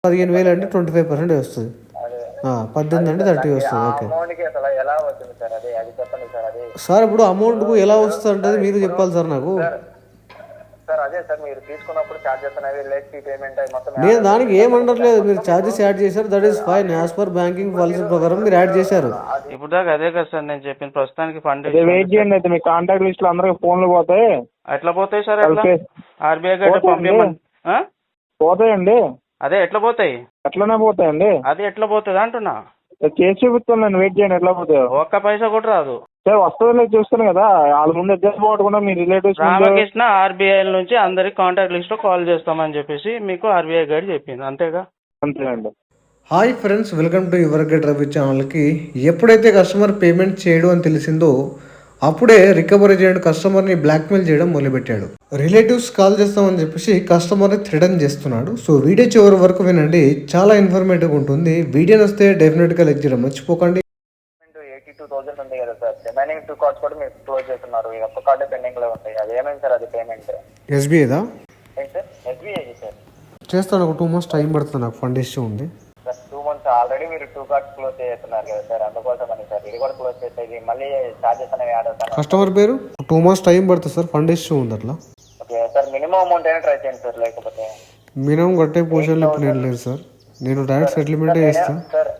15,000 అంటే 25% వస్తుంది. 18 అంటే 30 వస్తుంది. ఓకే సార్, ఇప్పుడు అమౌంట్కు ఎలా వస్తుంది అంటే మీరు చెప్పాలి సార్ నాకు. నేను దానికి ఏమనట్లేదు, మీరు ఛార్జెస్ యాడ్ చేశారు, that is fine. As per banking policy ప్రకారం మీరు యాడ్ చేశారు. ఇప్పుడు దాకా అదే కదా సార్ నేను చెప్పిన. ప్రస్తుతానికి ఫండ్ వెయిట్ చేయండి. అయితే మీ కాంటాక్ట్ లిస్ట్ లో అందరికి ఫోన్లు పోతాయి. ఎట్లా పోతాయి సార్? ఆర్బీఐ గడ్డ పంపించమని పోతాయండి. అదే ఎట్లా పోతాయి? ఎట్లనే పోతాయండి. అది ఎట్లా పోతుంది అంటున్నా. చేసి చూపిస్తాను, వెయిట్ చేయండి. ఎట్లా పోతాయో ఒక్క పైసా కూడా రాదు. సరే వస్తుంది చూస్తాను కదా. వాళ్ళ ముందు ఎగ్జామ్ పోగొట్టుకున్నా మీ రిలేటివ్స్. రామకృష్ణ ఆర్బీఐ నుంచి అందరికి కాంటాక్ట్ లిస్ట్ లో కాల్ చేస్తామని చెప్పేసి మీకు ఆర్బీఐ గైడ్ చెప్పింది, అంతేగా? అంతేనండి. Hi friends, welcome to your get Ravi ఛానల్కి. ఎప్పుడైతే కస్టమర్ పేమెంట్ చేయడం అని తెలిసిందో అప్పుడే రికవరీ చేయడం, కస్టమర్ని బ్లాక్మెయిల్ చేయడం మొదలుపెట్టాడు. రిలేటివ్స్ కాల్ చేస్తామని చెప్పేసి కస్టమర్ని థ్రెటన్ చేస్తున్నాడు. సో వీడియో చివరి వరకు వినండి, చాలా ఇన్ఫర్మేటివ్ ఉంటుంది. వీడియో వస్తే డెఫినెట్గా లైక్ చేయడం మర్చిపోకండి. 82,000 ఉంది కదా సార్, రిమైనింగ్ 2 కార్డ్స్ కూడా మీరు క్లోజ్ చేస్తున్నారు. ఒక్క కార్డే పెండింగ్ లో ఉంటాయి. అది ఏమైంది సార్? అది పేమెంట్ ఎస్బీఐదా? ఏంటి సార్? SBI sir. చేస్తాను, ఒక 2 months టైం పడుతుంది, నాకు ఫండ్ ఇష్యూ ఉంది. 2 months ఆల్రెడీ మీరు 2 కార్డ్స్ క్లోజ్ చేస్తున్నారు కదా సార్, అందుకోసం అని సార్. ఇది కూడా క్లోజ్ చేసేది, మళ్ళీ చార్జెస్ అనేవి యాడ్ అవుతాయి. కస్టమర్ పేరు 2 months టైం పడుతుంది సార్, ఫండ్ ఇష్యూ ఉంది అట్లా. ఓకే సార్, మినిమం అమౌంట్ అయినా ట్రై చేయండి సార్. లేకపోతే మినిమం కట్టే పొజిషన్లో ఇప్పుడు నేను లేదు సార్. నేను డైరెక్ట్ సెటిల్మెంటే చేస్తాను సార్.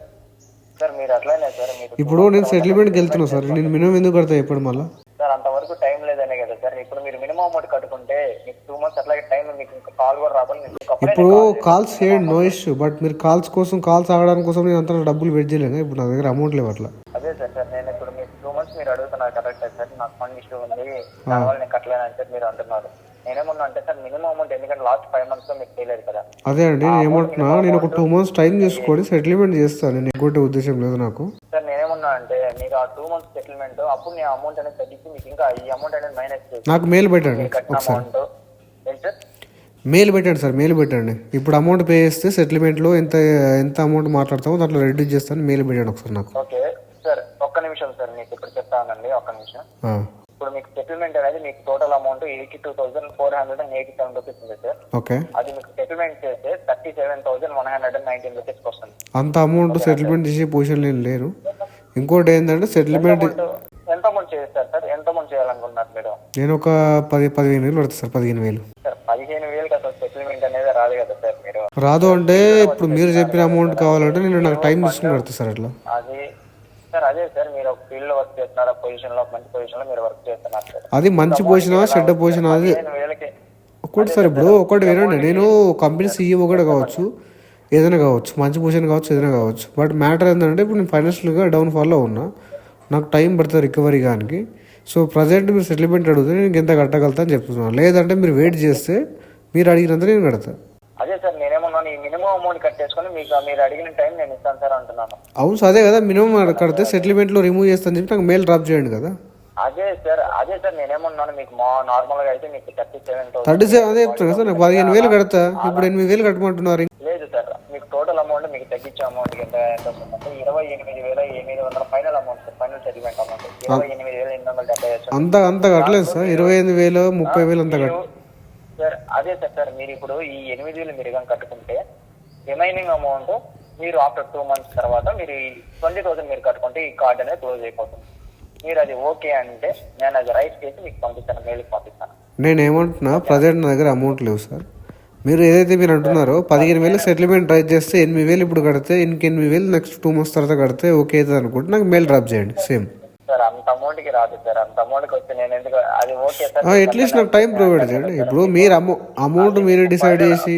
సార్ మీరు అట్లనే సార్, మీరు ఇప్పుడు నేను సెటిల్మెంట్కి వెళ్తున్నా సార్. నేను మినిమం ఎందుకు కడతా ఇప్పుడు మళ్ళీ? సార్ అంతవరకు టైం లేదనే కదా సార్. ఇప్పుడు మీరు మినిమం అమౌంట్ కట్టుకుంటే మీకు 2 months అట్లాగే టైం, మీకు ఇంకా కాల్ కూడా రాకుండా. ఇప్పుడు కాల్స్ చేయండి, నో ఇష్యూ. బట్ మీరు కాల్స్ ఆగడానికి కోసం నేను అంత డబ్బులు వెయిట్ చేయలేను. ఇప్పుడు నా దగ్గర అమౌంట్ లేవు అట్లా. అదే సార్ నేను ఇప్పుడు మీకు 2 months మీరు అడుగుతున్నారు కరెక్ట్ సార్. నాకు ఫండ్ ఇష్యూ ఉంది, దానివల్ల నేను కట్టలేను అని చెప్పి మీరు అంటున్నారు. నేనేమన్నా అంటే సార్ మినిమం అమౌంట్, ఎందుకంటే లాస్ట్ 5 months లో మీకు తెలియదు కదా. అదే అండి, నేను ఏమంటున్నా, నేను ఒక 2 months టైం తీసుకొని సెటిల్మెంట్ చేస్తాను. నేను ఎగ్గొట్టే ఉద్దేశం లేదు నాకు. సార్ నేనేమన్నా అంటే మీరు ఆ 2 months సెటిల్మెంట్ అప్పుడు నేను అమౌంట్ అనేది తగ్గించి మీకు ఇంకా ఈ అమౌంట్ అనేది మైనస్ చేసి నాకు మెయిల్ పెట్టండి ఒకసారి. మెయిల్ పెట్టండి సార్, మెయిల్ పెట్టండి. ఇప్పుడు అమౌంట్ పే చేస్తే సెటిల్మెంట్లో ఎంత అమౌంట్ మాట్లాడతామో దాంట్లో రెడ్యూస్ చేస్తాను. మెయిల్ పెట్టండి ఒకసారి నాకు. ఓకే సార్, ఒక్క నిమిషం సార్, మీకు ఇప్పుడు చెప్తానండి, ఒక్క నిమిషం. ఇప్పుడు మీకు సెటిల్మెంట్ అనేది మీకు టోటల్ అమౌంట్ 82,487 రూపీస్ ఉంది సార్. ఓకే, అది మీకు సెటిల్మెంట్ చేస్తే 37,119 రూపీస్ వస్తుంది. అంత అమౌంట్ సెటిల్మెంట్ చేసే పొజిషన్ నేను లేను. ఇంకోటి ఏంటంటే సెటిల్మెంట్ ఎంత అమౌంట్ చేస్తారు సార్? ఎంత అమౌంట్ చేయాలనుకున్నారు మీరు? నేను ఒక 15,000 పడుతుంది సార్. 15,000 సార్ 15,000 అసలు సెటిల్మెంట్ అనేది రాదు కదా సార్. మీరు రాదు అంటే ఇప్పుడు మీరు చెప్పిన అమౌంట్ కావాలంటే నేను నాకు టైం తీసుకుని పడుతుంది సార్ అట్లా. అది సార్ అదే సార్, మీరు ఒక ఫీల్డ్ లో వర్క్ చేస్తున్నారు, పొజిషన్ లో మంచి పొజిషన్ లో మీరు వర్క్ చేస్తున్నారు సార్. అది మంచి పొజిషన్, చెడ్డ పొజిషన్ అది ఒకటి సార్. ఇప్పుడు ఒకటి వినండి, నేను కంపెనీ సీఈఓ కూడా కావచ్చు, ఏదైనా కావచ్చు, మంచి పొజిషన్ కావచ్చు, ఏదైనా కావచ్చు. బట్ మ్యాటర్ ఏంటంటే ఇప్పుడు నేను ఫైనాన్షియల్గా డౌన్ఫాల్లో ఉన్నా, నాకు టైం పడుతుంది రికవరీ కానీ. సో ప్రజెంట్ మీరు సెటిల్మెంట్ అడిగితే నేను ఎంత కట్టగలుగుతా అని చెప్తున్నాను. లేదంటే మీరు వెయిట్ చేస్తే మీరు అడిగినంత నేను కడతా. అదే సార్, నేనేమన్నాను ఈ మినిమం అమౌంట్ కట్టేసుకొని మీకు మీరు అడిగిన టైం నేను ఇస్తాను సార్ అంటున్నాను. అవును సార్, అదే కదా, మినిమం కడితే సెటిల్మెంట్లో రిమూవ్ చేస్తాను చెప్పి నాకు మెయిల్ డ్రాప్ చేయండి కదా. అదే సార్ నేనేమన్నాను మీకు నార్మల్ గా అయితే మీకు 37,000. 37 అదే చెప్తాను కదా సార్. నాకు 15,000 కడతా, ఇప్పుడు 8,000 కట్టమంటున్నారు. లేదు సార్, మీకు టోటల్ అమౌంట్ మీకు తగ్గించే అమౌంట్ ఎంత వస్తుందంటే 28,800 final amount, final settlement amount 28,870. అంత కట్టలేదు సార్. 28,000 30,000 అంత కట్ట సార్. అదే సార్, మీరు ఇప్పుడు ఈ 8,000 మీరు కానీ కట్టుకుంటే రిమైనింగ్ అమౌంట్ మీరు ఆఫ్టర్ 2 months తర్వాత మీరు 20,000 మీరు కట్టుకుంటే ఈ కార్డ్ అనేది క్లోజ్ అయిపోతుంది. మీరు అది ఓకే అంటే నేను అది రైట్ చేసి మీకు పంపిస్తాను, మెయిల్కి పంపిస్తాను. నేను ఏమంటున్నా, ప్రజెంట్ నా దగ్గర అమౌంట్ లేవు సార్. మీరు ఏదైతే మీరు అంటున్నారో 15,000 సెటిల్మెంట్ ట్రై చేస్తే 8,000 ఇప్పుడు కడితే ఇంక 8,000 నెక్స్ట్ 2 months తర్వాత కడితే ఓకే అవుతుంది అనుకుంటే నాకు మెయిల్ డ్రాప్ చేయండి. సేమ్ సార్ అంత అమౌంట్ కి రాదు సార్. అంత అమౌంట్ కి వస్తే నేను ఎందుకు అది ఓకే సార్. అట్లీస్ట్ నాకు టైం ప్రొవైడ్ చేయండి. ఇప్పుడు మీరు అమౌంట్ మీరు డిసైడ్ చేసి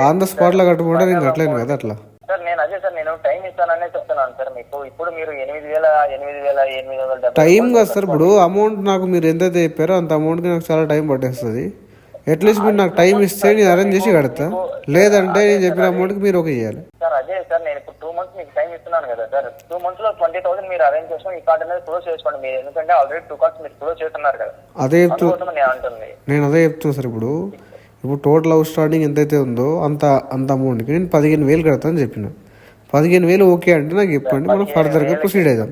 ఆన్ ద స్పాట్ లో కట్టమంటే నేను కట్టలేను కదా అట్లా. సార్ నేను అదే సార్, నేను టైం ఇస్తాననే చెప్తున్నాను సార్ మీకు. ఇప్పుడు మీరు 8,870 టైం కాదు సార్. ఇప్పుడు అమౌంట్ నాకు మీరు ఎంతైతే చెప్పారో అంత అమౌంట్ కి నాకు చాలా టైం పట్టేస్తుంది. అట్లీస్ట్ మీరు నాకు టైం ఇస్తే నేను అరేంజ్ చేసి కడతా. లేదంటే నేను చెప్పిన అమౌంట్ కి మీరు ఓకే చేయాలి సార్. అదే సార్, నేను ఇప్పుడు 2 months మీకు టైం ఇస్తున్నాను కదా సార్. 2 months లో 20,000 మీరు అరేంజ్ చేసుకుని ఈ కార్డ్ అనేది క్లోజ్ చేసుకోండి మీరు. ఎందుకంటే ఆల్రెడీ 2 cards మీరు క్లోజ్ చేస్తున్నారు కదా. అదే నేను అదే చెప్తున్నా సార్. ఇప్పుడు టోటల్ అవుట్ స్టాండింగ్ ఎంతైతే ఉందో అంత అమౌంట్కి నేను 15,000 కడతా అని చెప్పిన. 15,000 ఓకే అంటే నాకు చెప్పండి, మనం ఫర్దర్గా ప్రొసీడ్ అవుదాం.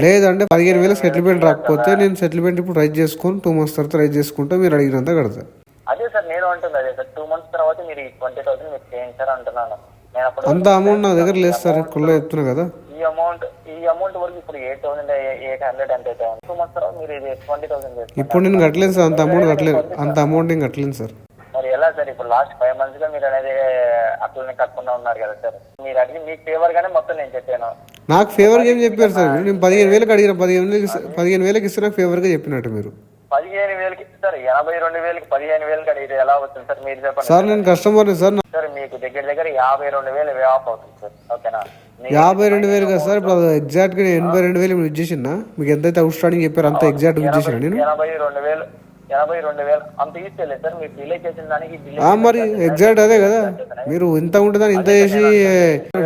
లేదంటే 15,000 సెటిల్మెంట్ రాకపోతే నేను సెటిల్మెంట్ ఇప్పుడు రైజ్ చేసుకొని 2 months తర్వాత రైజ్ చేసుకుంటే మీరు అడిగినంత కడతా. అదే సార్ నేను అంటుంది, అదే సార్ 2 months తర్వాత మీరు 20,000 మీరు చేయండి సార్ అంటున్నాను. నేను అప్పుడు అంత అమౌంట్ నా దగ్గర లేదు సార్, కుళ్ళ చెప్తున్నా కదా. ఈ అమౌంట్ వరకు ఇప్పుడు 8,800 ఎంత అయితే 2 months తర్వాత మీరు ఇది 20,000 చేసుకోండి. ఇప్పుడు నేను కట్టలేను సార్, అంత అమౌంట్ కట్టలేదు, అంత అమౌంట్ నేను కట్టలేను సార్. మరి ఎలా సార్ ఇప్పుడు లాస్ట్ 5 months గా మీరు అనేది అట్లనే కట్టకుండా ఉన్నారు కదా సార్. మీరు అడిగి మీకు ఫేవర్ గానే మొత్తం నేను చెప్పాను. నాకు ఫేవర్గా ఏం చెప్పారు సార్ మీరు? నేను 15,000 అడిగిన, 15,000 ఇస్తే నాకు ఫేవర్గా చెప్పినట్టు మీరు. 15,000 సార్, 82,000 15,000 అడిగితే ఎలా వస్తుంది సార్ మీరు చెప్పండి సార్. నేను కస్టమర్ని సార్. సార్ మీకు దగ్గర 52,000 వే ఆఫ్ అవుతుంది సార్. ఓకేనా? 52,000 కదా సార్. ఇప్పుడు ఎగ్జాక్ట్ గా 82,000 మీరు ఇచ్చేసినా, మీకు ఎంతైతే అవుట్ స్టాండింగ్ చెప్పారు అంత ఎగ్జాక్ట్ ఇచ్చేసిన నేను. 82,000 అంత ఇస్తలేదు సార్. మీరు డిలే చేసిన దానికి మరి ఎగ్జాక్ట్ అదే కదా. మీరు ఇంత ఉంటుందని ఇంత చేసి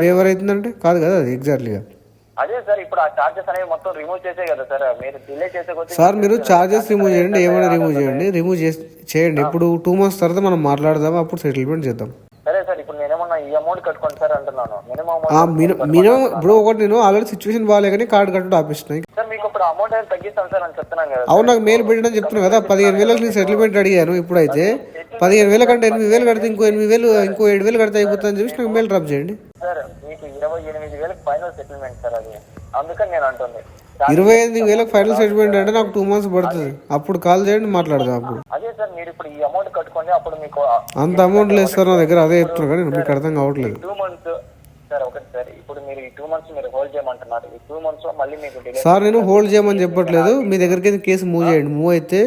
ఫేవర్ అవుతుందంటే కాదు కదా అది ఎగ్జాక్ట్లీగా. అదే సార్ ఇప్పుడు ఆ చార్జెస్ అనేవి మొత్తం రిమూవ్ చేసే కదా సార్. మీరు డిలే చేసే సార్ మీరు చార్జెస్ రిమూవ్ చేయండి, ఏమైనా రిమూవ్ చేయండి, రిమూవ్ చేయండి. ఇప్పుడు 2 months తర్వాత మనం మాట్లాడదాం, అప్పుడు సెటిల్మెంట్ చేద్దాం. సరే సార్. ఇప్పుడు నేనేమన్నా ఈ అమౌంట్ కట్టుకోండి సార్ అంటున్నాను. మినిమం ఇప్పుడు ఒకటి నేను ఆల్రెడీ సిచ్యువేషన్ బాగాలే కానీ కార్డు కట్టడం ఆపిస్తున్నాయి సార్. మీకు ఇప్పుడు అమౌంట్ అనేది తగ్గిస్తాను సార్ అని చెప్తున్నాను కదా. అవును, నాకు మెయిల్ పెట్టడం చెప్తున్నా కదా. 15,000 నేను సెటిల్మెంట్ అడిగాను. ఇప్పుడైతే 15,000 కంటే 8,000 కడితే ఇంకో 7,000 కడితే అయిపోతుంది అని చెప్పి నాకు మెయిల్ డ్రాప్ చేయండి సార్. మీకు 28,000 ఫైనల్ సెటిల్మెంట్ సార్ అది. అందుకని నేను అంటుంది 28,000 ఫైనల్ సెటిల్మెంట్ అంటే నాకు 2 months పడుతుంది. అప్పుడు కాల్ చేయండి, మాట్లాడదాం అప్పుడు. అదే సార్. మీరు ఇప్పుడు ఈ అమౌంట్ కట్టుకోండి, అప్పుడు మీకు అంత అమౌంట్ లేదు సార్ నా దగ్గర. అదే చెప్తున్నా కానీ మీకు అర్థం కావట్లేదు. 2 months సార్. ఒకటి సార్, ఇప్పుడు మీరు ఈ 2 months మీరు హోల్డ్ చేయమంటున్నారు. ఈ 2 months లో మళ్ళీ మీకు డిలే. సార్ నేను హోల్డ్ చేయమని చెప్పట్లేదు. మీ దగ్గరికి కేసు మూవ్ చేయండి. మూవ్ అయితే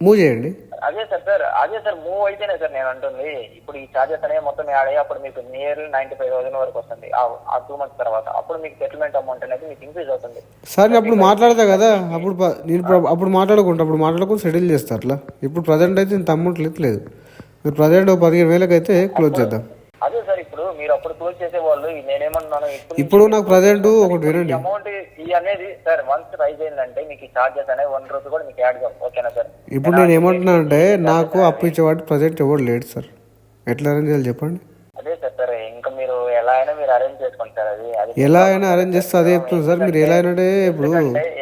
మూవ్ చేయండి. అదే సార్. అదే సార్ మూవ్ అయితేనే సార్ నేను అంటుంది. ఇప్పుడు ఈ చార్జెస్ అనేవి మొత్తం యాడ్ అయ్యి అప్పుడు మీకు నియర్లీ 95,000 వరకు వస్తుంది ఆ 2 months తర్వాత. అప్పుడు మీకు సెటిల్మెంట్ అమౌంట్ అనేది మీకు ఇంక్రీజ్ అవుతుంది సార్. నేను అప్పుడు మాట్లాడతా కదా. నేను అప్పుడు మాట్లాడుకుంటూ సెటిల్ చేస్తా అట్లా. ఇప్పుడు ప్రజెంట్ అయితే ఇంత అమౌంట్ లేదు. మీరు ప్రజెంట్ 15,000 అయితే క్లోజ్ చేద్దాం. అదే సార్. ఇప్పుడు మీరు అప్పుడు క్లోజ్ చేసే వాళ్ళు నేనేమన్నాను ఇప్పుడు నాకు ప్రజెంట్ ఒకటి వినండి. అమౌంట్ ఈ అనేది సార్ వన్స్ రైజ్ అయిందంటే మీకు ఈ చార్జెస్ అనేవి 1 రూపీ కూడా మీకు యాడ్ కావు. ఓకేనా సార్? ఇప్పుడు నేను ఏమంటున్నా అంటే నాకు అప్పు ఇచ్చేవాడు ప్రజెంట్ ఎవరు లేడు సార్. ఎట్లా అరేంజ్ చేయాలి చెప్పండి. అదే సార్. ఇంకా మీరు ఎలా అయినా మీరు అరేంజ్ చేసుకోండి సార్. అది ఎలా అయినా అరేంజ్ చేస్తే అదే చెప్తుంది సార్. మీరు ఎలా అయినా ఇప్పుడు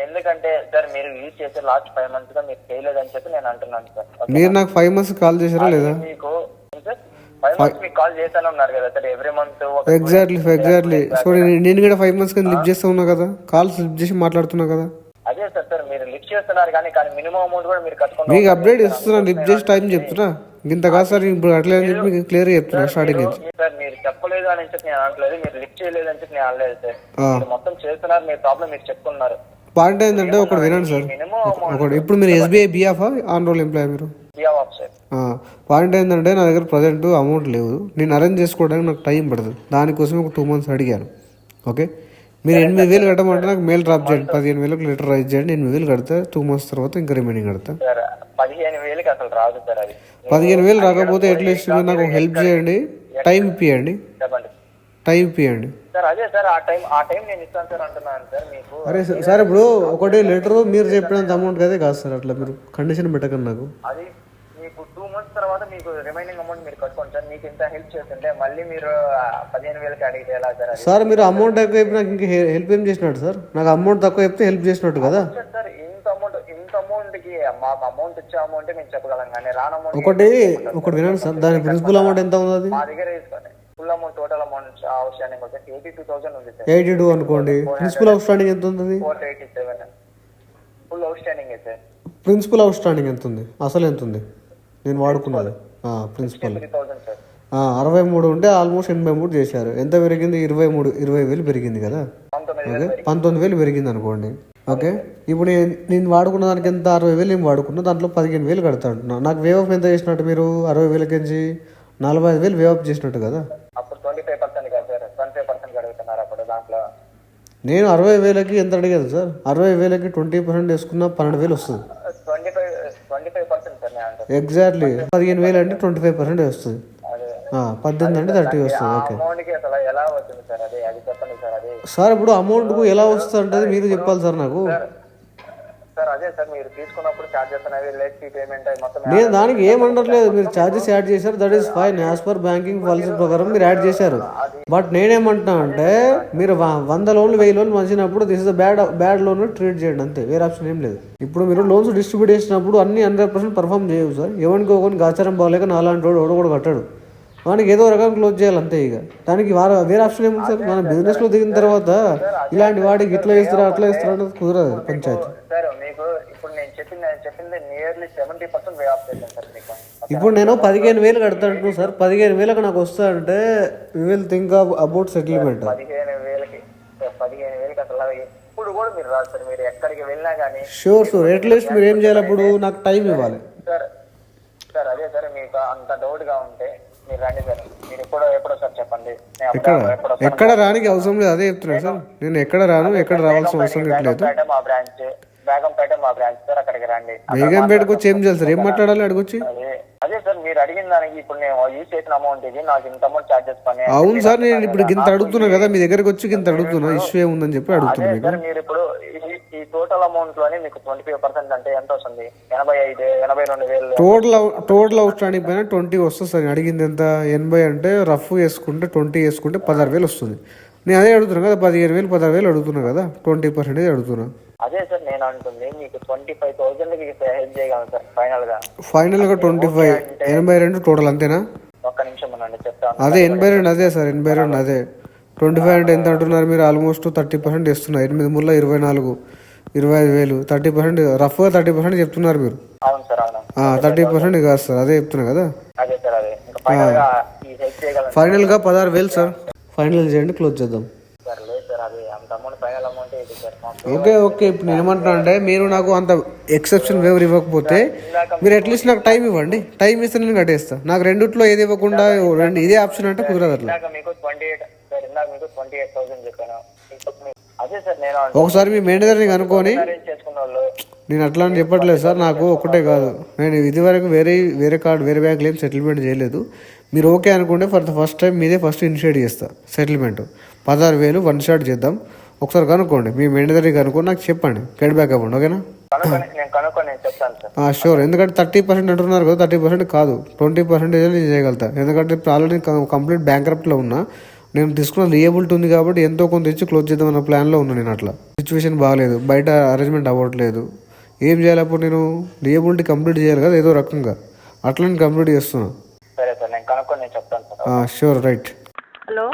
ఎందుకంటే సార్ మీరు యూజ్ చేసే లాస్ట్ 5 months గా మీరు చేయలేదని చెప్పి నేను అంటున్నాను సార్. మీరు నాకు 5 months కాల్ చేశారా లేదా? మీకు 5 months మీకు కాల్ చేస్తానే ఉన్నారు కదా sir. Every month exactly. So నేను కూడా 5 months కింద లిఫ్ట్ చేస్తా ఉన్నా కదా. కాల్స్ లిఫ్ట్ చేసి మాట్లాడుతున్నా కదా. అదే సార్. మీరు లిఫ్ట్ చేస్తున్నారు కానీ మినిమం అమౌంట్ కూడా మీరు కట్టుకున్నారు. మీకు అప్డేట్ ఇస్తున్నా, లిఫ్ట్ చేసి టైం చెప్తున్నా. ఇంత కాదు సార్. ఇప్పుడు అట్లే అని చెప్పి మీకు క్లియర్ చెప్తున్నా స్టార్టింగ్ నుంచి. సార్ మీరు చెప్పలేదు అని చెప్పి నేను అనట్లేదు, మీరు లిఫ్ట్ చేయలేదు అని చెప్పి నేను అనలేదు సార్. మీరు మొత్తం చేస్తున్నారు, మీ ప్రాబ్లం మీరు చెప్పుకున్నారు. పాయింట్ ఏంటంటే ఒకటి వినండి సార్. ఒకటి ఇప్పుడు మీరు SBI BF on roll employee మీరు? పాయింట్ ఏంటంటే నా దగ్గర ప్రజెంట్ అమౌంట్ లేవు. నేను అరేంజ్ చేసుకోవడానికి నాకు టైం పడుతుంది. దానికోసం ఒక 2 months అడిగాను. ఓకే, మీరు 8,000 కట్టమంటే నాకు మెయిల్ డ్రాప్ చేయండి. 15,000 లెటర్ రైజ్ చేయండి. 8,000 కడితే 2 months తర్వాత ఇంకా రిమైనింగ్ కడతా. 15,000 అసలు రాదు సార్. అది 15,000 రాకపోతే అట్లీస్ట్ నాకు హెల్ప్ చేయండి. టైం ఇప్పియండి. టైం ఇప్పియండి సార్. అదే సార్. ఆ టైం నేను ఇస్తాను సార్ అంటున్నాను సార్ మీకు. అరే సార్ ఇప్పుడు ఒకటి లెటర్ మీరు చెప్పినంత అమౌంట్ అయితే కాదు సార్. అట్లా మీరు కండిషన్ పెట్టకండి నాకు. అది మీకు 2 months తర్వాత మీకు రిమైనింగ్ అమౌంట్ మీరు కట్టుకోండి సార్. మీకు ఇంత హెల్ప్ చేస్తుంటే మళ్ళీ మీరు 15,000 అడిగితే ఎలా సార్? సార్ మీరు అమౌంట్ ఎక్కువ చెప్పి నాకు ఇంకా హెల్ప్ ఏం చేసినట్టు సార్? నాకు అమౌంట్ తక్కువ చెప్తే హెల్ప్ చేసినట్టు కదా సార్. ఇంత అమౌంట్ కి మాకు అమౌంట్ ఇచ్చే అమౌంట్ మేము చెప్పగలం కానీ రాని అమౌంట్ ఒకటి వినండి సార్. దాని ప్రిన్సిపల్ అమౌంట్ ఎంత ఉంది? మా దగ్గర తీసుకోండి. Full amount total amount out standing వచ్చేసి 82,000 ఉంది సార్. 82 అనుకోండి. ప్రిన్సిపల్ అవుట్ స్టాండింగ్ ఎంత ఉంది? 487 full outstanding sir. Principal outstanding ఎంత ఉంది? అసలు ఎంత ఉంది నేను వాడుకున్నది? Principal 63,000 sir. 63 ఉంటే ఆల్మోస్ట్ 83 చేశారు. ఎంత పెరిగింది? 20,000 పెరిగింది కదా. 19,000 పెరిగింది అనుకోండి. ఓకే, ఇప్పుడు నేను వాడుకున్న దానికి ఎంత? 60,000 నేను వాడుకున్నా. దాంట్లో 15,000 కడతాను. నాకు వేవ్ ఆఫ్ ఎంత చేసినట్టు మీరు? 60,000 నుంచి 45,000 వేవ్ ఆఫ్ చేసినట్టు కదా. అప్పుడు 25% కదా సార్. 25% అడుగుతున్నారు అప్పుడు. దాంట్లో నేను 60,000కి ఎంత అడిగాను సార్? 60,000కి 20% వేసుకున్నా 12,000 వస్తుంది. 25% సార్. ఎగ్జాక్ట్లీ 15,000 అంటే 25% వస్తుంది. 18 అంటే 30 వస్తుంది. Okay sir. ఇప్పుడు అమౌంట్ ఎలా వస్తుంది అంటే మీరు చెప్పాలి సార్ నాకు. నేను దానికి ఏమనట్లేదు. మీరు ఛార్జెస్ యాడ్ చేశారు, that is fine. As per banking policy ప్రకారం మీరు యాడ్ చేశారు. బట్ నేనేమంటున్నా అంటే మీరు 100 లోన్లు 1000 లోన్లు మంచినప్పుడు this is bad loan treat చేయండి అంతే. వేరే ఆప్షన్ ఏం లేదు. ఇప్పుడు మీరు లోన్స్ డిస్ట్రిబ్యూట్ చేసినప్పుడు అన్ని 100% పర్ఫామ్ చేయవు సార్. ఎవరికి ఒకరికి ఆచారం బాగలేక నాలాంటి వాడు కూడా కట్టాడు. మనకి ఏదో రకం క్లోజ్ చేయాలి అంతే. ఇక దానికి వేరే ఆప్షన్ ఏముంది సార్? మన బిజినెస్లో దిగిన తర్వాత ఇలాంటి వాడికి ఇట్లా ఇస్తారా అట్లా ఇస్తారా అనేది కుదరదు పంచాయతీ. సార్ మీకు ఇప్పుడు నేను చెప్పింది నియర్లీ 70% వే ఆఫ్ చేశాను సార్ మీకు. ఇప్పుడు నేను 15,000 కడతాను సార్. 15,000కి నాకు వస్తా అంటే we will think about settlement. 15,000కి అసలు ఇప్పుడు కూడా మీరు రాదు సార్. మీరు ఎక్కడికి వెళ్ళినా కానీ షూర్ సార్. అట్లీస్ట్ మీరు ఏం చేయాలి, అప్పుడు నాకు టైం ఇవ్వాలి సార్. అదే సార్, మీకు అంత డౌట్ గా ఉంటే మీరు రండి సార్. మీరు ఎప్పుడో సార్ చెప్పండి. ఎక్కడ రానికి అవసరం లేదు, అదే చెప్తున్నాను సార్. నేను ఎక్కడ రాను, ఎక్కడ రావాల్సిన అవసరం లేదు. బేగంపేట మా బ్రాంచ్ సార్, అక్కడికి రండి. బేగంపేటకు వచ్చి ఏం చేయాలి సార్? ఏం మాట్లాడాలి అడిగొచ్చి? అదే సార్, మీరు అడిగిన దానికి ఇప్పుడు నేను యూజ్ చేసిన అమౌంట్ ఇది, నాకు ఇంత అమౌంట్ చార్జెస్ పని. అవును సార్, నేను ఇప్పుడు ఇంత అడుగుతున్నా కదా మీ దగ్గరకు వచ్చి, ఇంత అడుగుతున్నా, ఇష్యూ ఏముందని చెప్పి అడుగుతున్నా. సార్ మీరు ఇప్పుడు ఈ టోటల్ అమౌంట్ లోనే మీకు 25% అంటే ఎంత వస్తుంది? 82,000. టోటల్ అవుట్ స్టాండింగ్ పైన 20 వస్తుంది సార్. అడిగింది ఎంత? 80 అంటే రఫ్ వేసుకుంటే 20 వేసుకుంటే 16,000 వస్తుంది. నేను అదే అడుగుతున్నా కదా, 15,000 16,000 అడుగుతున్నా కదా, 20% అడుగుతున్నా. అదే సార్ నేను అంటుంది, మీకు 25,000 హెల్ప్ చేయగలను సార్ ఫైనల్ గా 25. 82 టోటల్ అంతేనా? ఒక్క నిమిషం అండి చెప్తాను. అదే 82 అదే సార్, 82 అదే. 25 అంటే ఎంత అంటున్నారు మీరు? ఆల్మోస్ట్ 30% ఇస్తున్నారు. 8 ముళ్ళ 24, 25,000. 30% రఫ్ గా 30% చెప్తున్నారు మీరు. అవును సార్, అవును. 30% కాదు సార్, అదే చెప్తున్నా కదా. అదే సార్, అదే ఫైనల్ గా 16,000 సార్. ఫైనల్ చేయండి, క్లోజ్ చేద్దాం. ఓకే. ఇప్పుడు నేను ఏమంటున్నా అంటే, మీరు నాకు అంత ఎక్సెప్షన్ వేవర్ ఇవ్వకపోతే మీరు అట్లీస్ట్ నాకు టైం ఇవ్వండి. టైం ఇస్తే నేను కట్టేస్తా. నాకు రెండిట్లో ఏది ఇవ్వకుండా ఇదే ఆప్షన్ అంటే కుదరదు. అట్లా ఒకసారి మీ మేనేజర్ని కనుక్కొని, నేను అట్లా అని చెప్పట్లేదు సార్, నాకు ఒకటే కాదు, నేను ఇది వరకు వేరే కార్డు వేరే బ్యాంకులు ఏం సెటిల్మెంట్ చేయలేదు. మీరు ఓకే అనుకుంటే ఫర్ ద ఫస్ట్ టైం మీదే ఫస్ట్ ఇనిషియేట్ చేస్తా సెటిల్మెంట్. 16,000 వన్ షాట్ చేద్దాం. ఒకసారి కనుక్కోండి, మీ మేనేజర్ని కనుక్కొని నాకు చెప్పండి, క్రెడ్ బ్యాక్ అవ్వండి. ఓకేనా? షూర్. ఎందుకంటే 30% అంటున్నారు కదా, 30% కాదు, 20% నేను చేయగలుగుతా. ఎందుకంటే ఇప్పుడు ఆల్రెడీ కంప్లీట్ బ్యాంక్రప్ట్లో ఉన్నా. నేను తీసుకున్న లియబిలిటీ ఉంది కాబట్టి ఎంతో కొంత ఇచ్చి క్లోజ్ చేద్దామన్న ప్లాన్లో ఉన్నా. నేను అట్లా సిచ్యువేషన్ బాగాలేదు, బయట అరేంజ్మెంట్ అవ్వట్లేదు. ఏం చేయాలి అప్పుడు? నేను లియబిలిటీ కంప్లీట్ చేయాలి కదా ఏదో రకంగా, అట్లా నేను కంప్లీట్ చేస్తున్నా. Sure, right. Hello,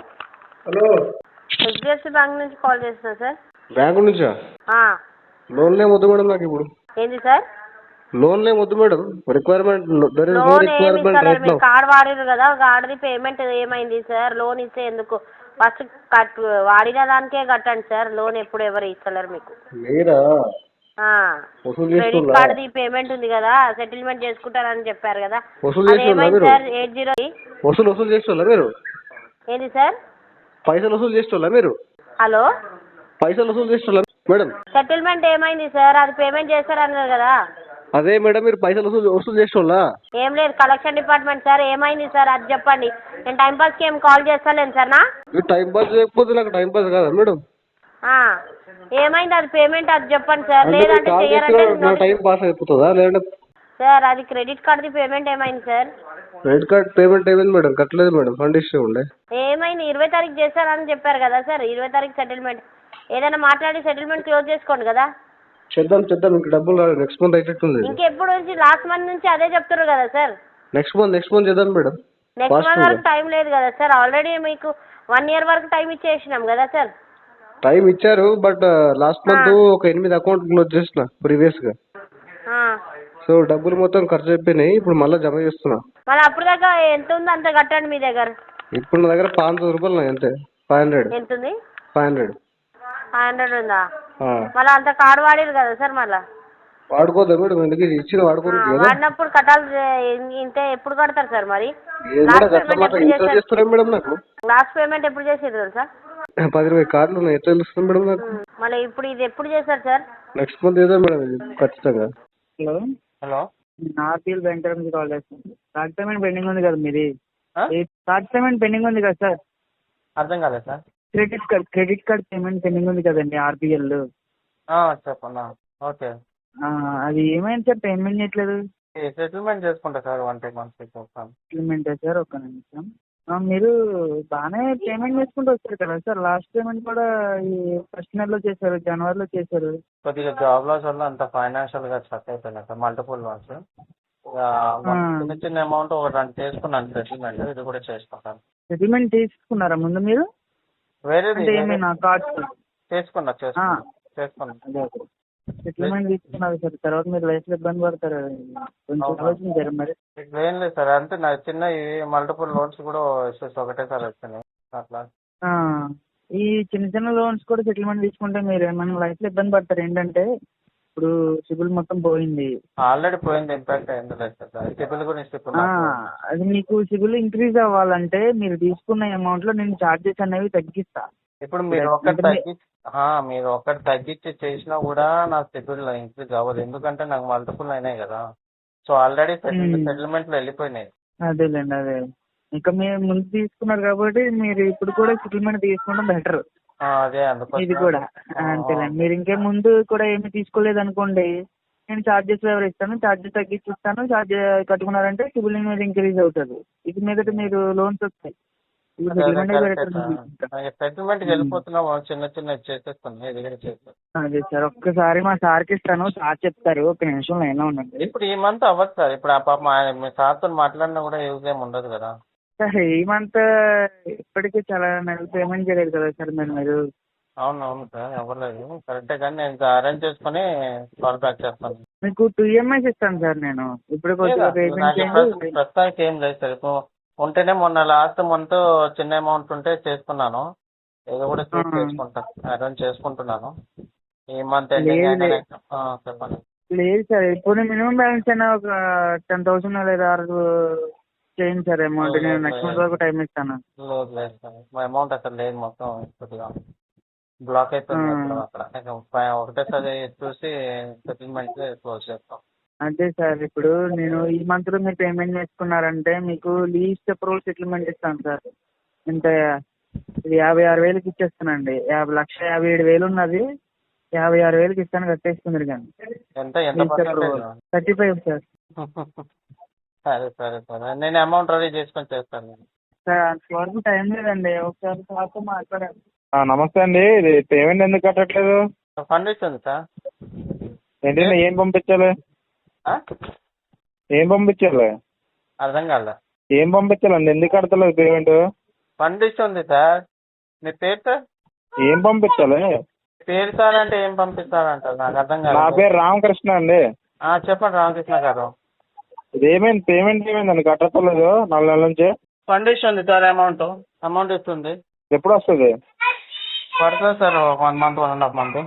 HDFC bank నుంచి కాల్ చేస్తున్నా సార్. బ్యాంకు నుంచా? లోన్లే వద్దు మేడం నాకు ఇప్పుడు. ఏంది సార్? లోన్లే వద్దు మేడం. రిక్వైర్మెంట్ కార్డ్ వాడిరు కదా, కార్డుది పేమెంట్ ఏమైంది సార్? లోన్ ఇస్తే ఎందుకు? ఫస్ట్ వాడిన దానికే కట్టండి సార్. లోన్ ఎప్పుడు ఎవరు ఇస్తలేరు మీకు. క్రెడిట్ కార్డుది పేమెంట్ ఉంది కదా, సెటిల్మెంట్ చేసుకుంటారని చెప్పారు కదా, ఏమైంది సార్? 80 వసూలు చేస్తున్నా మీరు? ఏంది సార్? పైసలు వసూలు చేస్తున్నా మీరు? హలో, పైసలు వసూలు చేస్తున్నా మేడం? సెటిల్మెంట్ ఏమైంది సార్? అది పేమెంట్ చేస్తారన్నారు కదా. అదే మేడం, మీరు పైసలు వసూలు చేస్తున్నా? ఏం లేదు, కలెక్షన్ డిపార్ట్మెంట్ సార్. ఏమైంది సార్ అది చెప్పండి. నేను టైం పాస్ కి ఏం కాల్ చేస్తాను సార్. టైం పాస్ చేయకపోతే నాకు టైం పాస్ కాదా మేడం? ఏమైంది అది పేమెంట్ అది చెప్పండి సార్. లేదంటే టైం పాస్ అయిపోతుందా? లేదంటే సార్ అది క్రెడిట్ కార్డ్ది పేమెంట్ ఏమైంది సార్? క్రెడిట్ కార్డ్ పేమెంట్ ఏమైంది మేడం? కట్టలేదు మేడం, ఫండ్ ఇష్యూ ఉండే. ఏమైంది? 20 తారీఖు చేస్తారని చెప్పారు కదా సార్. 20 తారీఖు సెటిల్మెంట్. ఏదైనా మాట్లాడి సెటిల్మెంట్ క్లోజ్ చేసుకోండి కదా. చేద్దాం. ఇంక డబ్బులు రాలేదు, నెక్స్ట్ మంత్ అయినట్టుంది. ఇంకెప్పుడు నుంచి? లాస్ట్ మంత్ నుంచి అదే చెప్తున్నారు కదా సార్. నెక్స్ట్ మంత్ చేద్దాం మేడం. నెక్స్ట్ మంత్ వరకు టైం లేదు కదా సార్. ఆల్రెడీ మీకు 1 year వరకు టైం ఇచ్చేసినాం కదా సార్. టైం ఇచ్చారు, బట్ లాస్ట్ మంత్ ఒక 8 అకౌంట్ క్లోజ్ చేసిన ప్రీవియస్ గా. సో డబ్బులు మొత్తం ఖర్చు అయిపోయినాయి. ఇప్పుడు మళ్ళీ జమ చేస్తున్నా. మళ్ళీ అప్పుడు దాకా ఎంత ఉందో అంత కట్టండి మీ దగ్గర. ఇప్పుడు నా దగ్గర 500 రూపాయలు ఉన్నాయి అంతే. 500. ఎంత ఉంది? 500 ఉందా? మళ్ళీ అంత కార్డు వాడారు కదా సార్. మళ్ళీ వాడుకోదా మేడం? ఎందుకు ఇచ్చిన వాడుకోవచ్చు కదా. వాడినప్పుడు కట్టాలి. ఇంతే ఎప్పుడు కడతారు సార్? మరి మేడం నాకు లాస్ట్ పేమెంట్ ఎప్పుడు చేసేది తెలుసా? 10-20 కార్డులు ఉన్నాయి. ఎట్లా తెలుస్తుంది మేడం నాకు? మళ్ళీ ఇప్పుడు ఇది ఎప్పుడు చేశారు సార్? నెక్స్ట్ మంత్ ఏదో మేడం ఖచ్చితంగా. హలో, ఆర్పిఎల్ బ్యాంక్ నుంచి కాల్ చేస్తాను. కార్డ్ పేమెంట్ పెండింగ్ ఉంది కదా మీది. కార్డ్ పేమెంట్ పెండింగ్ ఉంది కదా సార్? అర్థం కాలేదు sir. Credit card payment pending ఉంది కదండి ఆర్పిఎల్. చెప్పండి. ఓకే, అది ఏమైంది సార్? పేమెంట్ చేయట్లేదు. సెటిల్మెంట్ చేసుకుంటా సార్. 1 month settlement sir. ఒక్క నిమిషం. మీరు బాగానే పేమెంట్ చేసుకుంటూ వచ్చారు కదా సార్. లాస్ట్ పేమెంట్ కూడా ఈ ఫస్ట్ నెలలో చేశారు, జనవరిలో చేశారు. కొద్దిగా జాబ్ లాస్ వల్ల అంత ఫైనాన్షియల్ గా స్ట్రక్ అయిపోయినా సార్. Multiple loss. చిన్న చిన్న అమౌంట్ ఒకటి రెండు చేసుకున్నాను సెటిల్మెంట్, ఇది కూడా చేసుకుంటాను. సెటిల్మెంట్ తీసుకున్నారా ముందు మీరు? వేరేది అంటే ఏమైనా కార్డ్స్ చేసుకున్నా. సెటిల్మెంట్ తీసుకున్నారు సార్, తర్వాత మీరు లైఫ్ లో ఇబ్బంది పడతారు. కొంచెం ఆలోచించారు మరి. ఇట్లా ఏం లేదు సార్, అంతే నాకు చిన్న మల్టిపుల్ లోన్స్ కూడా ఇష్యూస్ ఒకటేసారి వచ్చినాయి అట్లా. ఈ చిన్న చిన్న లోన్స్ కూడా సెటిల్మెంట్ తీసుకుంటే మీరు ఏమైనా లైఫ్ లో ఇబ్బంది పడతారు. ఏంటంటే ఇప్పుడు సిబిల్ మొత్తం పోయింది, ఆల్రెడీ పోయింది, ఇంపాక్ట్ అయింది లేదు సార్. సిబిల్ గురించి ఇప్పుడు అది మీకు సిబిల్ ఇంక్రీజ్ అవ్వాలంటే మీరు తీసుకున్న అమౌంట్ లో నేను చార్జెస్ అనేవి తగ్గిస్తా. ఇప్పుడు మీరు ఒక్కటి తగ్గించి చేసినా కూడా నా సిబిల్ ఇంక్రీజ్ అవ్వదు, ఎందుకంటే నాకు మల్టిపుల్ అయినాయి కదా. సో ఆల్రెడీ సెటిల్మెంట్లు వెళ్ళిపోయినాయి. అదేలేండి, అదే ఇంకా మీరు ముందు తీసుకున్నారు కాబట్టి మీరు ఇప్పుడు కూడా సెటిల్మెంట్ తీసుకోవడం బెటర్. అదే అందుకోసం ఇది కూడా అంతేలేండి. మీరు ఇంకే ముందు కూడా ఏమి తీసుకోలేదు అనుకోండి, నేను ఛార్జెస్ వివరిస్తాను, ఛార్జెస్ తగ్గించిస్తాను, ఛార్జ్ కట్టుకున్నారంటే సిబిల్ మీద ఇంక్రీజ్ అవుతుంది. ఇది మీదట మీరు లోన్స్ వస్తాయి. సెటిల్మెంట్ వెళ్ళిపోతున్నాం, చిన్న చిన్న చేసేస్తాను. అదే సార్, ఒక్కసారి మా సార్కి ఇస్తాను, సార్ చెప్తారు. ఒక నిమిషం లైన్లో ఉండండి. ఇప్పుడు ఈ మంత్ అవ్వదు సార్, ఇప్పుడు ఆ పాప మీ సార్తో మాట్లాడినా కూడా యూజ్ ఏమి ఉండదు కదా సార్. ఈ మంత్ ఇప్పటికీ చాలా నెలలు పేమెంట్ చేయలేదు కదా సార్ మీరు. అవునవును సార్, అవ్వలేదు కరెక్టే, కానీ నేను అరేంజ్ చేసుకుని కాల్ బ్యాక్ చేస్తాను. మీకు 2 EMIs ఇస్తాను సార్ నేను. ఇప్పుడు కొద్దిగా పేమెంట్ చేయండి. ప్రస్తుతానికి ఏం లేదు సార్, ఇప్పుడు ఉంటేనే మొన్న లాస్ట్ మంత్ చిన్న అమౌంట్ ఉంటే చేసుకున్నాను, ఏదో కూడా అరేంజ్ చేసుకుంటున్నాను. ఈ మంత్ చెప్పండి. లేదు సార్, ఇప్పుడు మినిమం బ్యాలెన్స్ అయినా ఒక 10,000 లేదా చేయండి సార్ అమౌంట్. నేను నెక్స్ట్ మంత్ వరకు టైం ఇస్తాను. లేదు సార్, మా అమౌంట్ అసలు లేదు, మొత్తం కొద్దిగా బ్లాక్ అయిపోయింది అక్కడ. ఒకటేసారి చూసి సెటిల్మెంట్ క్లోజ్ చేస్తాం. అదే సార్, ఇప్పుడు నేను ఈ మంత్ లో మీరు పేమెంట్ చేసుకున్నారంటే మీకు లీస్ట్ అప్రూవల్ సెటిల్మెంట్ ఇస్తాను సార్. ఇంత 56,000కి ఇచ్చేస్తానండి. 1,57,000 ఉన్నది, 56,000కి ఇస్తాను, కట్టేసుకుందరు కానీ. ఎంత 35 సార్. సరే సరే సరే, నేను అమౌంట్ రెడీ చేసుకొని చేస్తాను సార్. అంతవరకు టైం లేదండి, ఒకసారి సార్తో మాట్లాడాలి. నమస్తే అండి, ఇది పేమెంట్ ఎందుకు కట్టట్లేదు? ఫండ్ ఇస్తుంది సార్. ఏంటంటే ఏం పంపించాలి? ఏం పంపించాలి? అర్థం కాలే. ఏం పంపించాలండి, ఎందుకు కడతలేదు పేమెంట్? ఫండ్ ఇస్తుంది సార్. మీ పేరు సార్? ఏం పంపించాలి? పేరు సార్ అంటే ఏం పంపిస్తారంటారు, నాకు అర్థం కాదు. నా పేరు రామకృష్ణ అండి. చెప్పండి రామకృష్ణ గారు. ఇదేమైంది పేమెంట్ ఏమైందండి కట్టలేదు 4 నెలల నుంచి? ఫండ్ ఇస్తుంది సార్, అమౌంట్ ఇస్తుంది. ఎప్పుడు వస్తుంది? పడుతుంది sir, 1 month 1.5 month.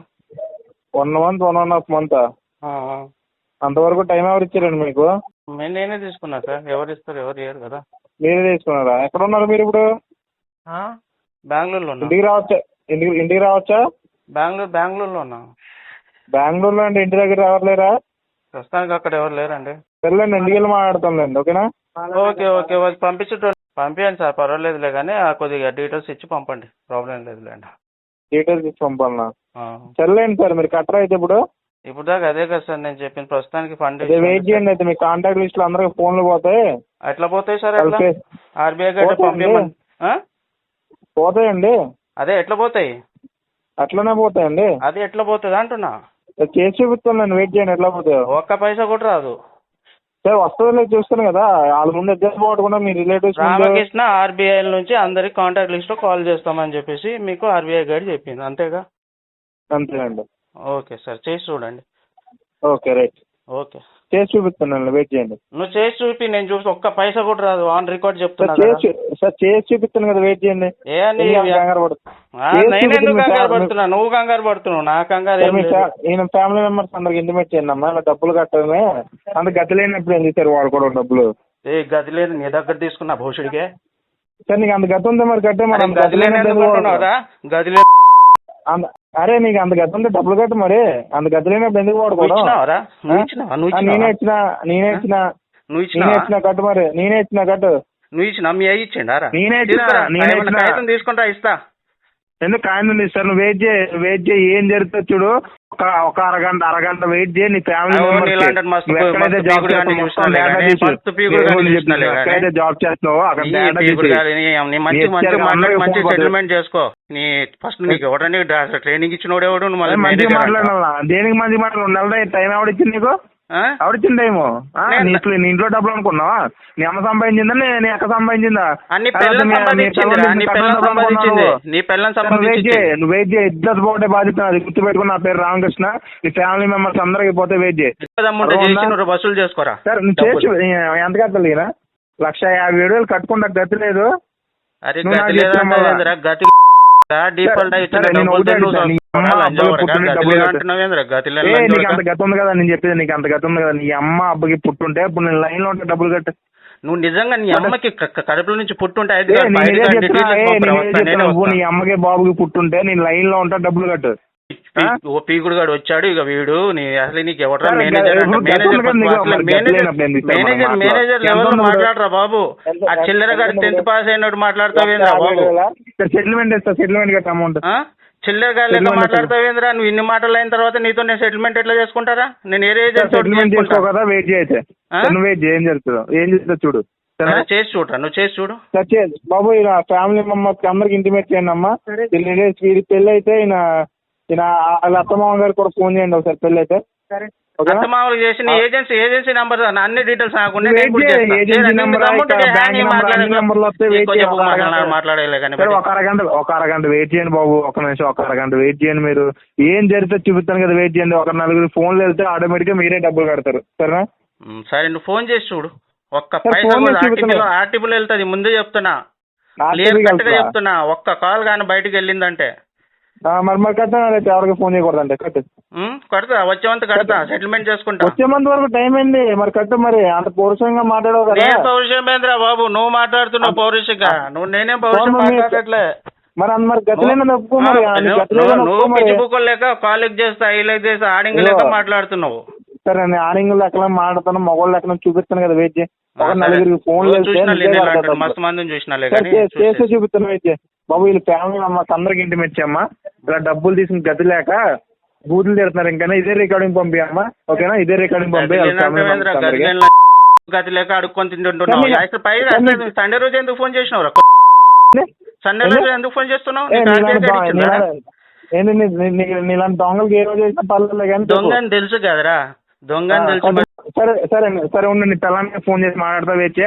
1 month 1.5 month? అంతవరకు టైం ఎవరు ఇచ్చారండి మీకు? నేనే తీసుకున్నా సార్, ఎవరు ఇస్తారు, ఎవరు ఇయ్యరు కదా. మీరే తీసుకున్నారా? ఎక్కడ ఉన్నారు మీరు ఇప్పుడు? బెంగళూరులో. ఇంటికి రావచ్చా? ఇంటికి రావచ్చా? బెంగళూరులో ఉన్నా. బెంగళూరులో అంటే ఇంటి దగ్గర రావట్లేరా? ప్రస్తుతానికి అక్కడ ఎవరు లేరండి. సర్లేండి, ఇంటికి వెళ్ళి మాట్లాడతాంలేండి, ఓకేనా? ఓకే ఓకే, పంపించండి సార్, పర్వాలేదులే, కానీ కొద్దిగా డీటెయిల్స్ ఇచ్చి పంపండి, ప్రాబ్లం లేదులేండి. డీటెయిల్స్ ఇచ్చి పంపాలన్నా? సర్లేండి సార్, మీరు కట్టరా అయితే ఇప్పుడు దాకా అదే కదా సార్ నేను చెప్పిన, ప్రస్తుతానికి ఫండ్ వెయిట్ చేయండి. అయితే మీ కాంటాక్ట్ లిస్ట్ లో అందరికి ఫోన్లు పోతాయి. ఎట్లా పోతాయి సార్? ఆర్బీఐ గడ్డ పంపించమని. పోతాయండి. అదే ఎట్లా పోతాయి? అట్లనే పోతాయండి. అది ఎట్లా పోతుంది అంటున్నా. చేసి చూపిస్తాను, వెయిట్ చేయండి. ఎట్లా పోతాయో ఒక్క పైసా కూడా రాదు సార్. వస్తుందో చూస్తాను కదా, వాళ్ళ ముందు ఎగ్జామ్ పోవకుండా మీ రిలేటివ్స్. రామకృష్ణ ఆర్బీఐ నుంచి అందరికి కాంటాక్ట్ లిస్ట్ లో కాల్ చేస్తామని చెప్పేసి మీకు ఆర్బీఐ గైడ్ చెప్పింది, అంతేగా? అంతేనండి. ఓకే సార్, చేసి చూడండి. ఓకే రైట్, ఓకే చేసి చూపిస్తాను, వెయిట్ చేయండి. నువ్వు చేసి చూపి, నేను చూసి ఒక్క పైసా కూడా రాదు, ఆన్ రికార్డ్ చెప్తున్నా సార్. చేసి చూపిస్తాను కదా, వెయిట్ చేయండి. నేనెందుకు కంగారు పడుతున్నా? నువ్వు కంగారు పడుతున్నావు, నా కంగారు. నేను ఫ్యామిలీ మెంబర్స్ అందరికి ఇంటిమేట్ చేయండి అమ్మా, ఇలా డబ్బులు కట్టడమే. అంత గతి లేనప్పుడు ఏం చేశారు వాడు కూడా డబ్బులు? ఏ గతి లేదు, నీ దగ్గర తీసుకున్నా భూషుడికే. సార్ నీకు అంత గతి ఉందా మరి కట్టే? మరి గది లేదు. అరే నీకు అంత గతి ఉంటే డబ్బులు కట్టు మరి. అంత గతి లేనప్పుడు ఎందుకు వాడుకోవడం? నేనే ఇచ్చిన కట్టు మరి. నేనే ఇచ్చిన కట్టు. నువ్వు ఇచ్చిన మీ అయ్యి ఇచ్చిండారా? నేనే ఇచ్చిన. తీసుకుంటా, ఇస్తా. ఎందుకు కాయింది ఇస్తారు? నువ్వు వెయిట్ చేయి, ఏం జరుగుతుంది చూడు. ఒక అరగంట వెయిట్ చేయి. నీ ఫ్యామిలీ జాబ్ చేస్తున్నావు అక్కడ సెటిల్మెంట్ చేసుకో. నీ ఫస్ట్ నీకు ఎవడని ట్రైనింగ్ ఇచ్చినోడు ఎవడు? మంచిగా మాట్లాడాలా? దేనికి మంచి మాట్లాడు? నెల టైం ఎవడిచ్చింది నీకు? ఆ? ఎవరిచ్చిండేమో నేను- నీ ఇంట్లో డబ్బులు అనుకున్నావా? నీ అమ్మ సంపాదించిందా నీ అక్క సంపాదించిందా? నీ పిల్లలు సంపాదించిందిరా, నీ పిల్లలు సంపాదించింది, నీ పిల్లలు సంపాదించింది. నువ్వు వెయిట్ చేయి, ఇద్దరు పోతే బాధ్యత అది గుర్తుపెట్టుకుని. నా పేరు రామకృష్ణ, నీ ఫ్యామిలీ మెంబర్స్ అందరికి పోతే వెయిట్ చేయి. దమ్ముంటే చేసి నువ్వు వసూలు చేసుకోరా. సరే నువ్వు చేసి ఎంత కట్టాలి? 1,57,000 కట్టుకుంటా గతి లేదు. అరే నువ్వు గతి నాకు లేదా చెప్పిన మళ్ళా. అంటే గతి డిఫాల్ట్ సరే, నేను ఒకటే అడుగుతా, నీ అమ్మ అబ్బకి పుట్టుంటే డబ్బులు కట్టు. నీకు అంత గతి ఉంది కదా, నేను చెప్పేది నీకు అంత గతి ఉంది కదా. నీ అమ్మ అబ్బకి పుట్టుంటే ఇప్పుడు నేను లైన్ లో ఉంటే డబ్బులు కట్టు. నువ్వు నిజంగా నీ అమ్మకి కడుపులో నుంచి పుట్టుంటే నువ్వు నీ అమ్మకి బాబుకి పుట్టుంటే నేను లైన్ లో ఉంటా, డబ్బులు కట్టు. ఓ పీకుడు గాడు వచ్చాడు ఇక వీడు అసలు నీకు ఎవరు సరే, మేనేజర్ ఇప్పుడు మేనేజర్ గతం ఉంది కదా, మరి గతం లేనప్పుడు ఎందుకు ఇస్తావు మనం మేనేజర్ మేనేజర్ ఎంత లెవెల్ ఉంది మాట్లాడరా బాబు. ఆ చిల్లర గారు 10th పాస్ అయినట్టు మాట్లాడతావేంద్రా బాబు. సెటిల్మెంట్ ఇస్తా, సెటిల్మెంట్ కట్ట అమౌంట్. చిల్లర గారు లెక్క మాట్లాడతావేంద్రా. నువ్వు ఇన్ని మాటలు అయిన తర్వాత నీతో నేను సెటిల్మెంట్ ఎట్లా చేసుకుంటారా? నేను ఏ సెటిల్మెంట్ చేసుకో కదా, వెయిట్ చేయతే. నువ్వు వెయిట్ చేయి, ఏం జరుగుతుందో ఏం చేస్తా చూడు. చేసి చూడరా, నువ్వు చేసి చూడు. బాబు ఇలా ఫ్యామిలీ మెంబర్స్ అందరికి ఇంటిమేట్ చేయండి అమ్మా. వీడి పెళ్ళి అయితే ఈయన వాళ్ళ అత్తమామ గారికి కూడా ఫోన్ చేయండి ఒకసారి, పెళ్ళి అయితే. అత్తమామలు చేసిన ఏజెన్సీ నంబర్ అన్ని డీటెయిల్స్ నాకుండే మాట్లాడలే కానీ ఒక అరగంట వెయిట్ చేయండి బాబు, ఒక నిమిషం, ఒక అరగంట వెయిట్ చేయండి. మీరు ఏం జరిగితే చూపిస్తాను కదా, వెయిట్ చేయండి. ఒక 4 ఫోన్లు వెళ్తే ఆటోమేటిక్ గా మీరే డబ్బులు కడతారు, సరేనా? సరే, నువ్వు ఫోన్ చేసి చూడు. ఒక్క పైసా ఆర్టిబుల్ వెళ్తుంది, ముందే చెప్తున్నా, క్లియర్ కట్ గా చెప్తున్నా. ఒక్క కాల్ కానీ బయటకు వెళ్ళిందంటే మరి కట్టా, ఎవరికి ఫోన్ చేయకూడదంటే కట్టు. కడతా, వచ్చే మంత్ కడతా, సెటిల్మెంట్ చేసుకుంటా. వచ్చే మంత్ వరకు టైం అయింది, మరి కట్టు. మరి అంత పౌరుషంగా మాట్లాడవు కదా. పౌరుషమేంద్రా బాబు, నువ్వు మాట్లాడుతున్నావు పౌరుషంగా. నువ్వు నేనేం పౌరుషం మాట్లాడట్లే. మరి గతిలేని ఒప్పుకో. మరి నువ్వు పిచ్చిబుక్కలు లేక కాలేజ్ చేస్తా, ఐలేజ్ చేస్తా, ఆడింగ్ లేక మాట్లాడుతున్నావు. సరే, నేను ఆడింగ్ లెక్కన మాట్లాడుతాను, మగవాళ్ళు లెక్కన చూపిస్తాను కదా, వెయిట్ చేయి. ఒక 4 ఫోన్లు మస్తు మందిని చూసినా చేస్తే చూపిస్తాను, వెయిట్ చేయి బాబు. వీళ్ళు ఫ్యామిలీ మెంబర్స్ అందరికి ఇంటిమేట్ చేయమ్మా. ఇలా డబ్బులు తీసుకుని గతి లేక బూతులు తిడుతున్నారు. ఇంకా ఇదే రికార్డింగ్ పంపియమ్మా, ఓకేనా? ఇదే రికార్డింగ్ పంపి. గతి లేక అడుక్కొని తింటుంటున్నావు. సండే రోజు ఎందుకు ఫోన్ చేసినావు? సండే రోజు ఎందుకు ఫోన్ చేస్తున్నావు? నీలాంటి దొంగలకి ఏ రోజు చేసినా పర్లేదు కానీ. దొంగని తెలుసు కదరా, దొంగని తెలుసు. సరే సరే సరే ఉండు, నీ పిల్లలకి ఫోన్ చేసి మాట్లాడతా, వచ్చి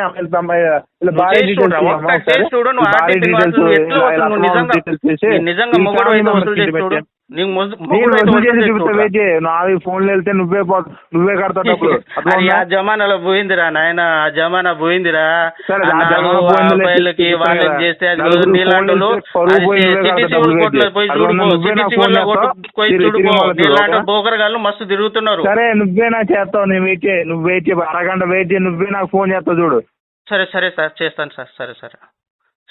నాలుగు ఫోన్లు వెళ్తే నువ్వే కడతావు డబ్బులు. ఆ జమానాలో పోయిందిరా నాయన, ఆ జమానా పోయిందిరా. వాళ్ళకి చేస్తే బోకరగాళ్ళు మస్తు తిరుగుతున్నారు. సరే, నువ్వే నాకు చేస్తావు, నేను వెయిట్ చేయి, నువ్వు వెయిట్ చేయి, అరగంట వెయిట్ చేయి, నువ్వే నాకు ఫోన్ చేస్తావు చూడు. సరే సరే సార్, చేస్తాను సార్. సరే సరే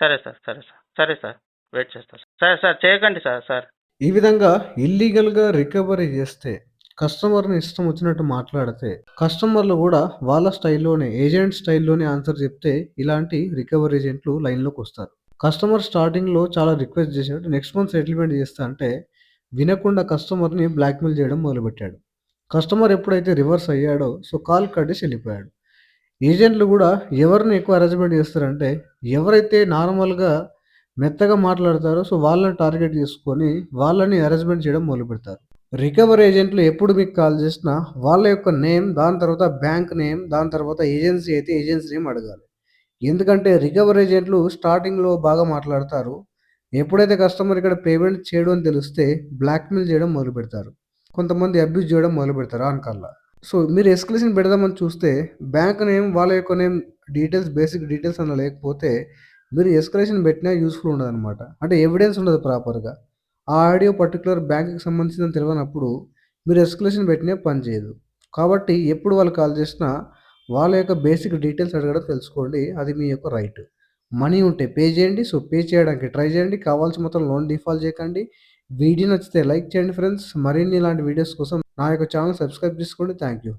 సరే సార్, సరే సార్, సరే సార్, వెయిట్ చేస్తాను సార్. సరే సార్, చేయకండి సార్. సార్ ఈ విధంగా ఇల్లీగల్గా రికవరీ చేస్తే, కస్టమర్ని ఇష్టం వచ్చినట్టు మాట్లాడితే, కస్టమర్లు కూడా వాళ్ళ స్టైల్లోనే, ఏజెంట్ స్టైల్లోనే ఆన్సర్ చెప్తే ఇలాంటి రికవరీ ఏజెంట్లు లైన్లోకి వస్తారు. కస్టమర్ స్టార్టింగ్లో చాలా రిక్వెస్ట్ చేసినట్టు నెక్స్ట్ మంత్ సెటిల్మెంట్ చేస్తా అంటే వినకుండా కస్టమర్ని బ్లాక్మెయిల్ చేయడం మొదలుపెట్టాడు. కస్టమర్ ఎప్పుడైతే రివర్స్ అయ్యాడో కాల్ కట్టేసి వెళ్ళిపోయాడు. ఏజెంట్లు కూడా ఎవరిని ఎక్కువ అరేంజ్మెంట్ చేస్తారంటే ఎవరైతే నార్మల్గా మెత్తగా మాట్లాడతారో వాళ్ళని టార్గెట్ చేసుకొని వాళ్ళని అరేంజ్మెంట్ చేయడం మొదలు పెడతారు. రికవరీ ఏజెంట్లు ఎప్పుడు మీకు కాల్ చేసినా వాళ్ళ యొక్క నేమ్, దాని తర్వాత బ్యాంక్ నేమ్, దాని తర్వాత ఏజెన్సీ అయితే ఏజెన్సీ నేమ్ అడగాలి. ఎందుకంటే రికవరీ ఏజెంట్లు స్టార్టింగ్లో బాగా మాట్లాడతారు. ఎప్పుడైతే కస్టమర్ ఇక్కడ పేమెంట్ చేయడం అని తెలిస్తే బ్లాక్మెయిల్ చేయడం మొదలు పెడతారు. కొంతమంది అబ్యూజ్ చేయడం మొదలు పెడతారు ఆన్ కాల్లో. మీరు ఎస్కలేషన్ పెడదామని చూస్తే బ్యాంక్ నేమ్, వాళ్ళ యొక్క నేమ్ డీటెయిల్స్, బేసిక్ డీటెయిల్స్ అన్న లేకపోతే మీరు ఎస్కలేషన్ పెట్టినా యూస్ఫుల్ ఉండదు అనమాట. అంటే ఎవిడెన్స్ ఉండదు ప్రాపర్గా. ఆ ఆడియో పర్టికులర్ బ్యాంక్కి సంబంధించిందని తెలియనప్పుడు మీరు ఎస్కలేషన్ పెట్టినా పని చేయదు. కాబట్టి ఎప్పుడు వాళ్ళు కాల్ చేసినా వాళ్ళ యొక్క బేసిక్ డీటెయిల్స్ అడగడం తెలుసుకోండి. అది మీ యొక్క రైట్. మనీ ఉంటే పే చేయండి. పే చేయడానికి ట్రై చేయండి. కావాల్సిన మొత్తం లోన్ డిఫాల్ట్ చేయకండి. వీడియో నచ్చితే లైక్ చేయండి ఫ్రెండ్స్. మరిన్ని ఇలాంటి వీడియోస్ కోసం నా యొక్క ఛానల్ సబ్స్క్రైబ్ చేసుకోండి. Thank you.